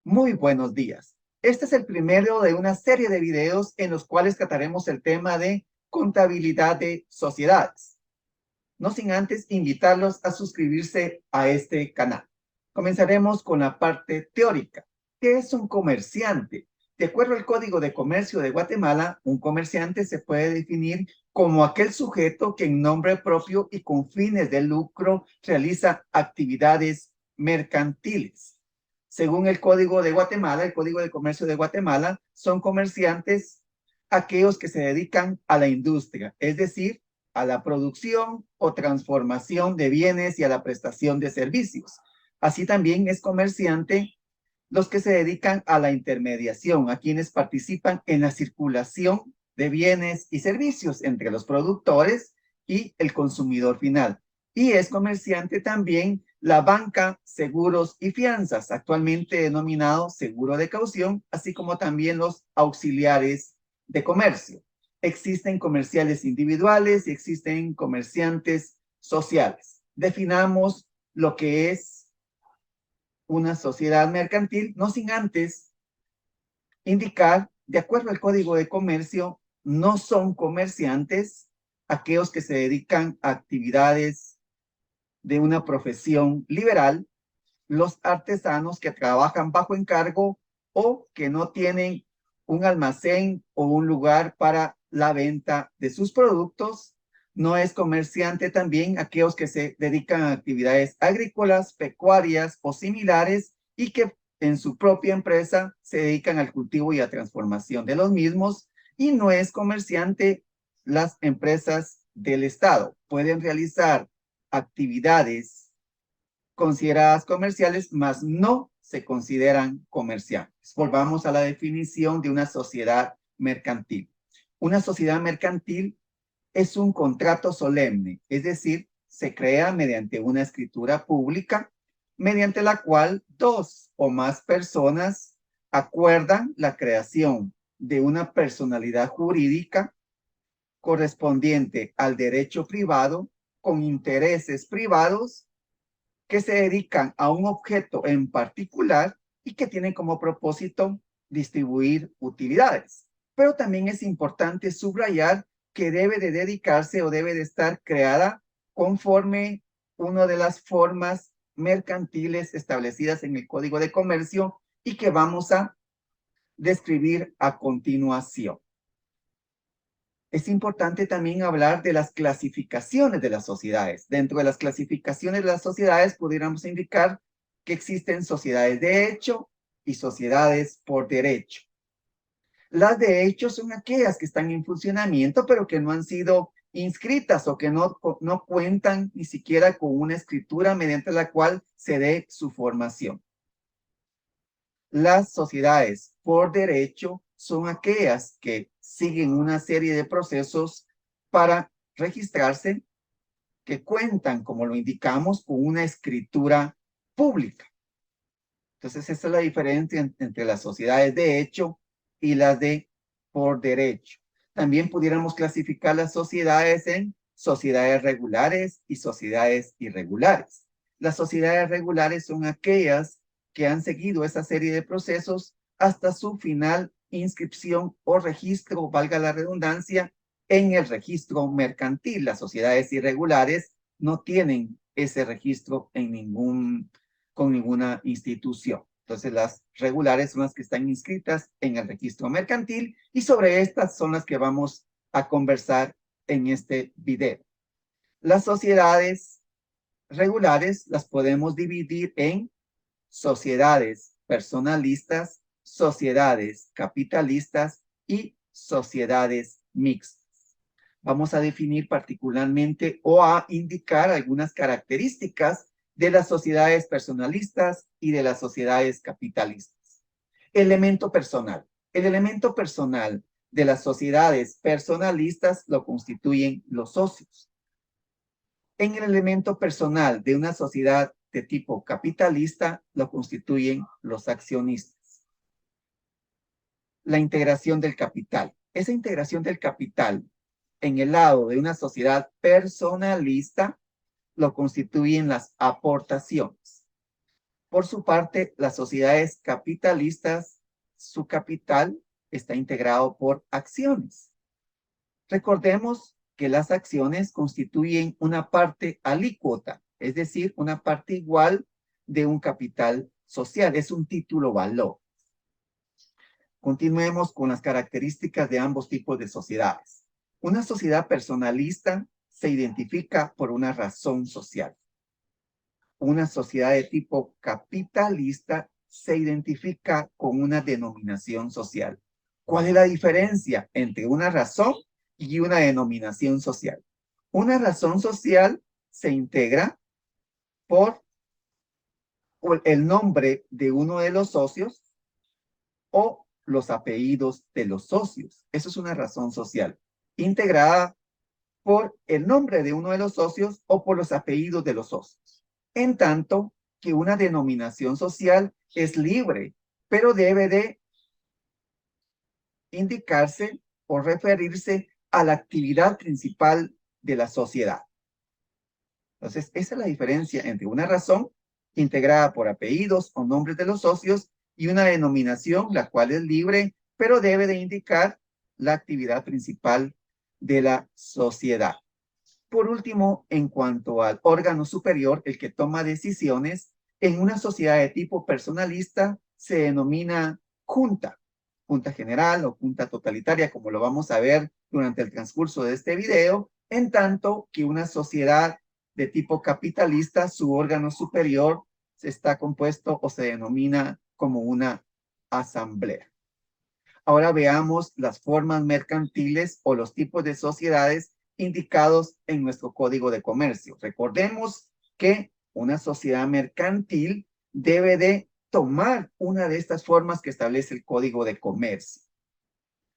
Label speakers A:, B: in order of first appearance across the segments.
A: Muy buenos días. Este es el primero de una serie de videos en los cuales trataremos el tema de contabilidad de sociedades. No sin antes invitarlos a suscribirse a este canal. Comenzaremos con la parte teórica. ¿Qué es un comerciante? De acuerdo al Código de Comercio de Guatemala, un comerciante se puede definir como aquel sujeto que en nombre propio y con fines de lucro realiza actividades mercantiles. Según el Código de Guatemala, el Código de Comercio de Guatemala, son comerciantes aquellos que se dedican a la industria, es decir, a la producción o transformación de bienes y a la prestación de servicios. Así también es comerciante los que se dedican a la intermediación, a quienes participan en la circulación de bienes y servicios entre los productores y el consumidor final. Y es comerciante también la banca, seguros y fianzas, actualmente denominado seguro de caución, así como también los auxiliares de comercio. Existen comerciales individuales y existen comerciantes sociales. Definamos lo que es una sociedad mercantil, no sin antes indicar, de acuerdo al Código de Comercio, no son comerciantes aquellos que se dedican a actividades de una profesión liberal, los artesanos que trabajan bajo encargo o que no tienen un almacén o un lugar para la venta de sus productos. No es comerciante también aquellos que se dedican a actividades agrícolas, pecuarias o similares y que en su propia empresa se dedican al cultivo y a transformación de los mismos. Y no es comerciante las empresas del Estado. Pueden realizar actividades consideradas comerciales, mas no se consideran comerciantes. Volvamos a la definición de una sociedad mercantil. Una sociedad mercantil es un contrato solemne, es decir, se crea mediante una escritura pública, mediante la cual dos o más personas acuerdan la creación de una personalidad jurídica correspondiente al derecho privado con intereses privados que se dedican a un objeto en particular y que tienen como propósito distribuir utilidades. Pero también es importante subrayar que debe de dedicarse o debe de estar creada conforme una de las formas mercantiles establecidas en el Código de Comercio y que vamos a describir a continuación. Es importante también hablar de las clasificaciones de las sociedades. Dentro de las clasificaciones de las sociedades pudiéramos indicar que existen sociedades de hecho y sociedades por derecho. Las de hecho son aquellas que están en funcionamiento pero que no han sido inscritas o que no cuentan ni siquiera con una escritura mediante la cual se dé su formación. Las sociedades por derecho son aquellas que siguen una serie de procesos para registrarse, que cuentan, como lo indicamos, con una escritura pública. Entonces, esa es la diferencia entre las sociedades de hecho y las de por derecho. También pudiéramos clasificar las sociedades en sociedades regulares y sociedades irregulares. Las sociedades regulares son aquellas que han seguido esa serie de procesos hasta su final inscripción o registro, valga la redundancia, en el registro mercantil. Las sociedades irregulares no tienen ese registro con ninguna institución. Entonces, las regulares son las que están inscritas en el registro mercantil y sobre estas son las que vamos a conversar en este video. Las sociedades regulares las podemos dividir en sociedades personalistas, sociedades capitalistas y sociedades mixtas. Vamos a definir particularmente o a indicar algunas características de las sociedades personalistas y de las sociedades capitalistas. Elemento personal. El elemento personal de las sociedades personalistas lo constituyen los socios. En el elemento personal de una sociedad de tipo capitalista lo constituyen los accionistas. La integración del capital. Esa integración del capital en el lado de una sociedad personalista lo constituyen las aportaciones. Por su parte, las sociedades capitalistas, su capital está integrado por acciones. Recordemos que las acciones constituyen una parte alícuota, es decir, una parte igual de un capital social, es un título valor. Continuemos con las características de ambos tipos de sociedades. Una sociedad personalista se identifica por una razón social. Una sociedad de tipo capitalista se identifica con una denominación social. ¿Cuál es la diferencia entre una razón y una denominación social? Una razón social se integra por el nombre de uno de los socios o los apellidos de los socios. Eso es una razón social, integrada por el nombre de uno de los socios o por los apellidos de los socios. En tanto que una denominación social es libre, pero debe de indicarse o referirse a la actividad principal de la sociedad. Entonces, esa es la diferencia entre una razón integrada por apellidos o nombres de los socios y una denominación, la cual es libre, pero debe de indicar la actividad principal de la sociedad. Por último, en cuanto al órgano superior, el que toma decisiones, en una sociedad de tipo personalista se denomina junta, junta general o junta totalitaria, como lo vamos a ver durante el transcurso de este video, en tanto que una sociedad de tipo capitalista, su órgano superior está compuesto o se denomina como una asamblea. Ahora veamos las formas mercantiles o los tipos de sociedades indicados en nuestro Código de Comercio. Recordemos que una sociedad mercantil debe de tomar una de estas formas que establece el Código de Comercio.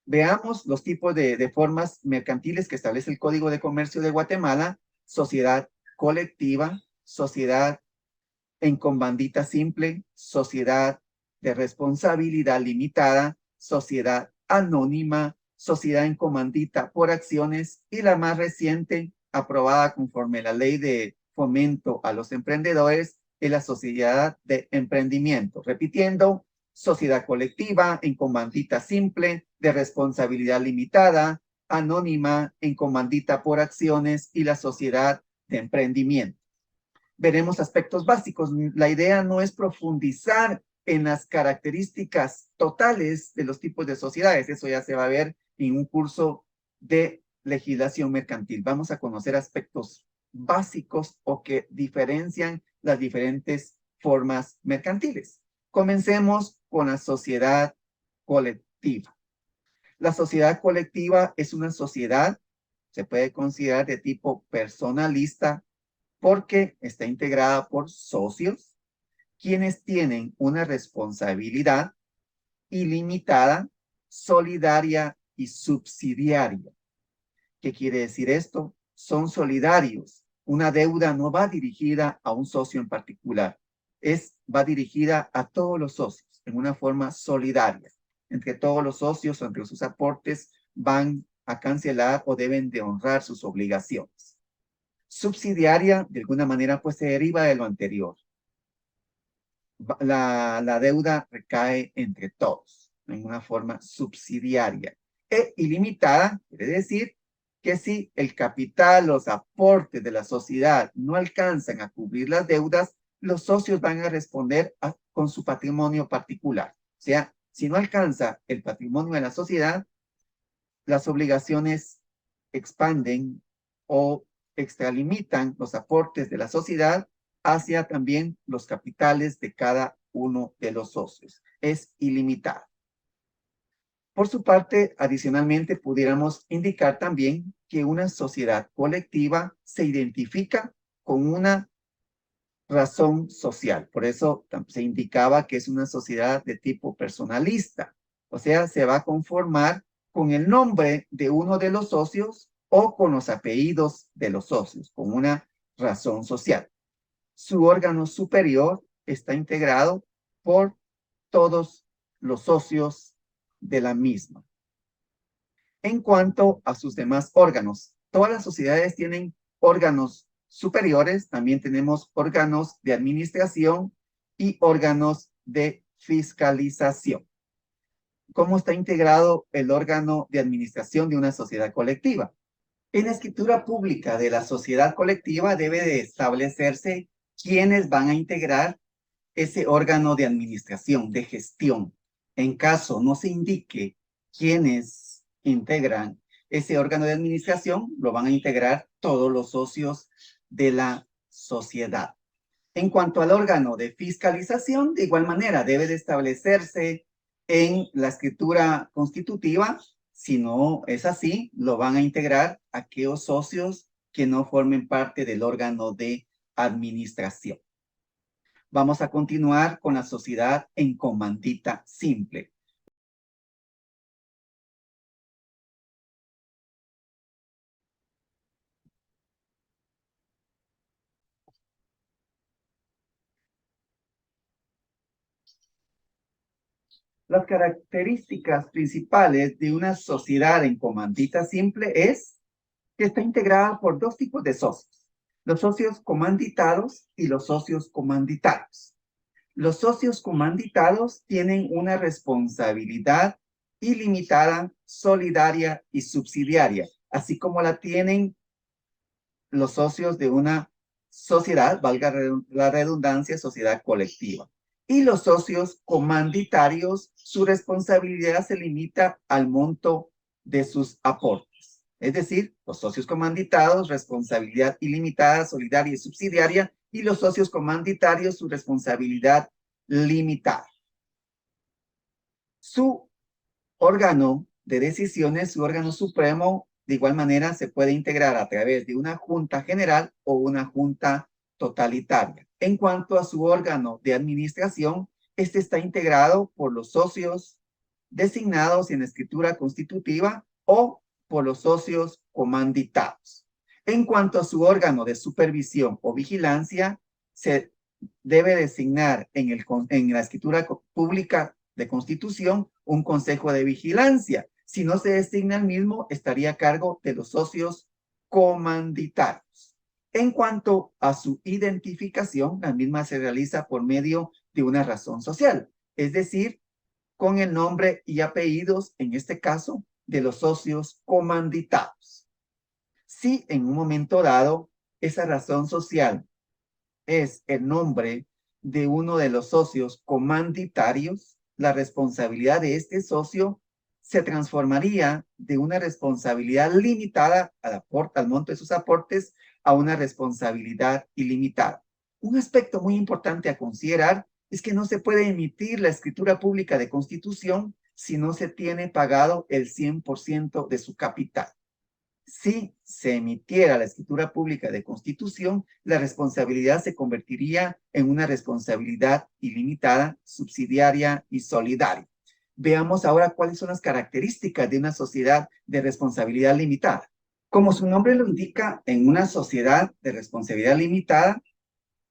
A: Veamos los tipos de formas mercantiles que establece el Código de Comercio de Guatemala: sociedad colectiva, sociedad en comandita simple, sociedad de responsabilidad limitada, sociedad anónima, sociedad en comandita por acciones y la más reciente, aprobada conforme a la ley de fomento a los emprendedores, es la sociedad de emprendimiento. Repitiendo: sociedad colectiva en comandita simple, de responsabilidad limitada, anónima, en comandita por acciones y la sociedad de emprendimiento. Veremos aspectos básicos. La idea no es profundizar en las características totales de los tipos de sociedades. Eso ya se va a ver en un curso de legislación mercantil. Vamos a conocer aspectos básicos o que diferencian las diferentes formas mercantiles. Comencemos con la sociedad colectiva. La sociedad colectiva es una sociedad, se puede considerar de tipo personalista, porque está integrada por socios, quienes tienen una responsabilidad ilimitada, solidaria y subsidiaria. ¿Qué quiere decir esto? Son solidarios. Una deuda no va dirigida a un socio en particular, va dirigida a todos los socios en una forma solidaria. Entre todos los socios o entre sus aportes van a cancelar o deben de honrar sus obligaciones. Subsidiaria, de alguna manera, pues se deriva de lo anterior. La deuda recae entre todos en una forma subsidiaria. E ilimitada quiere decir que si el capital, los aportes de la sociedad no alcanzan a cubrir las deudas, los socios van a responder con su patrimonio particular. O sea, si no alcanza el patrimonio de la sociedad, las obligaciones expanden o extralimitan los aportes de la sociedad hacia también los capitales de cada uno de los socios. Es ilimitada. Por su parte, adicionalmente, pudiéramos indicar también que una sociedad colectiva se identifica con una razón social. Por eso se indicaba que es una sociedad de tipo personalista. O sea, se va a conformar con el nombre de uno de los socios o con los apellidos de los socios, con una razón social. Su órgano superior está integrado por todos los socios de la misma. En cuanto a sus demás órganos, todas las sociedades tienen órganos superiores, también tenemos órganos de administración y órganos de fiscalización. ¿Cómo está integrado el órgano de administración de una sociedad colectiva? En la escritura pública de la sociedad colectiva debe de establecerse quiénes van a integrar ese órgano de administración, de gestión. En caso no se indique quiénes integran ese órgano de administración, lo van a integrar todos los socios de la sociedad. En cuanto al órgano de fiscalización, de igual manera debe de establecerse en la escritura constitutiva. Si no es así, lo van a integrar aquellos socios que no formen parte del órgano de administración. Vamos a continuar con la sociedad en comandita simple. Las características principales de una sociedad en comandita simple es que está integrada por dos tipos de socios: los socios comanditados y los socios comanditarios. Los socios comanditados tienen una responsabilidad ilimitada, solidaria y subsidiaria, así como la tienen los socios de una sociedad, valga la redundancia, sociedad colectiva. Y los socios comanditarios, su responsabilidad se limita al monto de sus aportes. Es decir, los socios comanditados, responsabilidad ilimitada, solidaria y subsidiaria, y los socios comanditarios, su responsabilidad limitada. Su órgano de decisiones, su órgano supremo, de igual manera se puede integrar a través de una junta general o una junta totalitaria. En cuanto a su órgano de administración, este está integrado por los socios designados en escritura constitutiva o por los socios comanditados. En cuanto a su órgano de supervisión o vigilancia, se debe designar en la escritura pública de constitución un consejo de vigilancia. Si no se designa el mismo, estaría a cargo de los socios comanditarios. En cuanto a su identificación, la misma se realiza por medio de una razón social, es decir, con el nombre y apellidos, en este caso, de los socios comanditados. Si en un momento dado esa razón social es el nombre de uno de los socios comanditarios, la responsabilidad de este socio se transformaría de una responsabilidad limitada al monto de sus aportes a una responsabilidad ilimitada. Un aspecto muy importante a considerar es que no se puede emitir la escritura pública de constitución si no se tiene pagado el 100% de su capital. Si se emitiera la escritura pública de constitución, la responsabilidad se convertiría en una responsabilidad ilimitada, subsidiaria y solidaria. Veamos ahora cuáles son las características de una sociedad de responsabilidad limitada. Como su nombre lo indica, en una sociedad de responsabilidad limitada,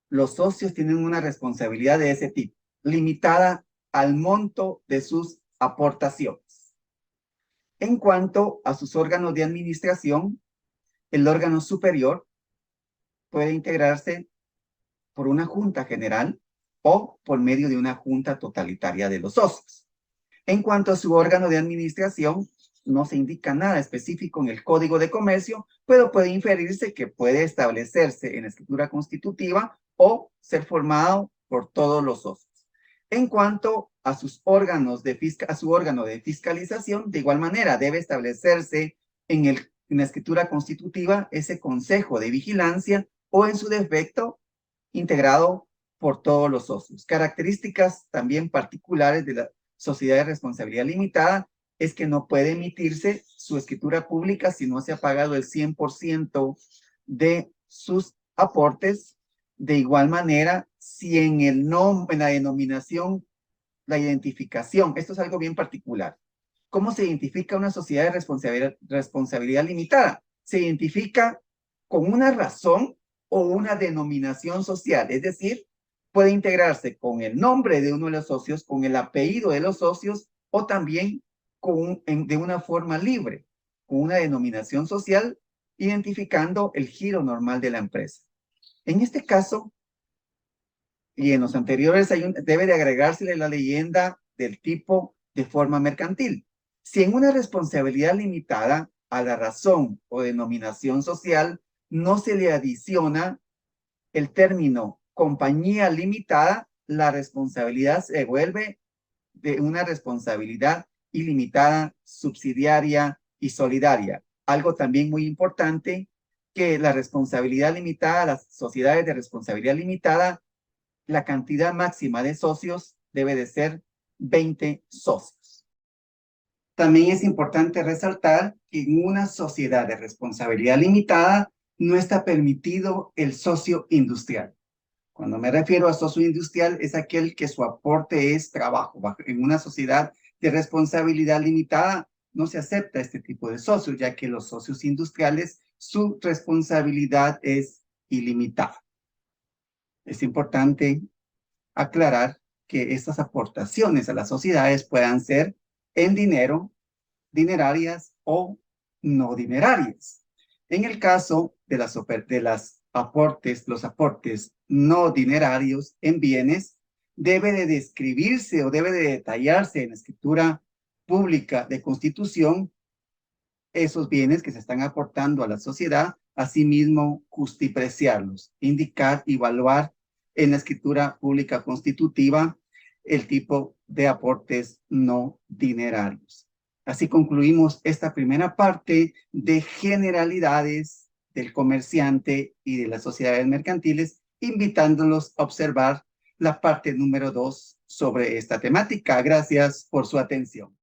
A: los socios tienen una responsabilidad de ese tipo, limitada al monto de sus aportaciones. En cuanto a sus órganos de administración, el órgano superior puede integrarse por una junta general o por medio de una junta totalitaria de los socios. En cuanto a su órgano de administración, no se indica nada específico en el Código de Comercio, pero puede inferirse que puede establecerse en la escritura constitutiva o ser formado por todos los socios. En cuanto a sus órganos a su órgano de fiscalización, de igual manera debe establecerse en la escritura constitutiva ese consejo de vigilancia o en su defecto integrado por todos los socios. Características también particulares de la sociedad de responsabilidad limitada es que no puede emitirse su escritura pública si no se ha pagado el 100% de sus aportes. De igual manera, si en la denominación, la identificación, esto es algo bien particular. ¿Cómo se identifica una sociedad de responsabilidad limitada? Se identifica con una razón o una denominación social, es decir, puede integrarse con el nombre de uno de los socios, con el apellido de los socios o también de una forma libre, con una denominación social, identificando el giro normal de la empresa. En este caso, Y en los anteriores debe de agregársele la leyenda del tipo de forma mercantil. Si en una responsabilidad limitada a la razón o denominación social no se le adiciona el término compañía limitada, la responsabilidad se vuelve de una responsabilidad ilimitada, subsidiaria y solidaria. Algo también muy importante, que la responsabilidad limitada, las sociedades de responsabilidad limitada, la cantidad máxima de socios debe de ser 20 socios. También es importante resaltar que en una sociedad de responsabilidad limitada no está permitido el socio industrial. Cuando me refiero a socio industrial, es aquel que su aporte es trabajo. En una sociedad de responsabilidad limitada no se acepta este tipo de socios, ya que los socios industriales, su responsabilidad es ilimitada. Es importante aclarar que estas aportaciones a las sociedades puedan ser en dinero, dinerarias o no dinerarias. En el caso de los aportes no dinerarios en bienes, debe de describirse o debe de detallarse en la escritura pública de constitución esos bienes que se están aportando a la sociedad, asimismo justipreciarlos, indicar, evaluar en la escritura pública constitutiva el tipo de aportes no dinerarios. Así concluimos esta primera parte de generalidades del comerciante y de las sociedades mercantiles, invitándolos a observar la parte número 2 sobre esta temática. Gracias por su atención.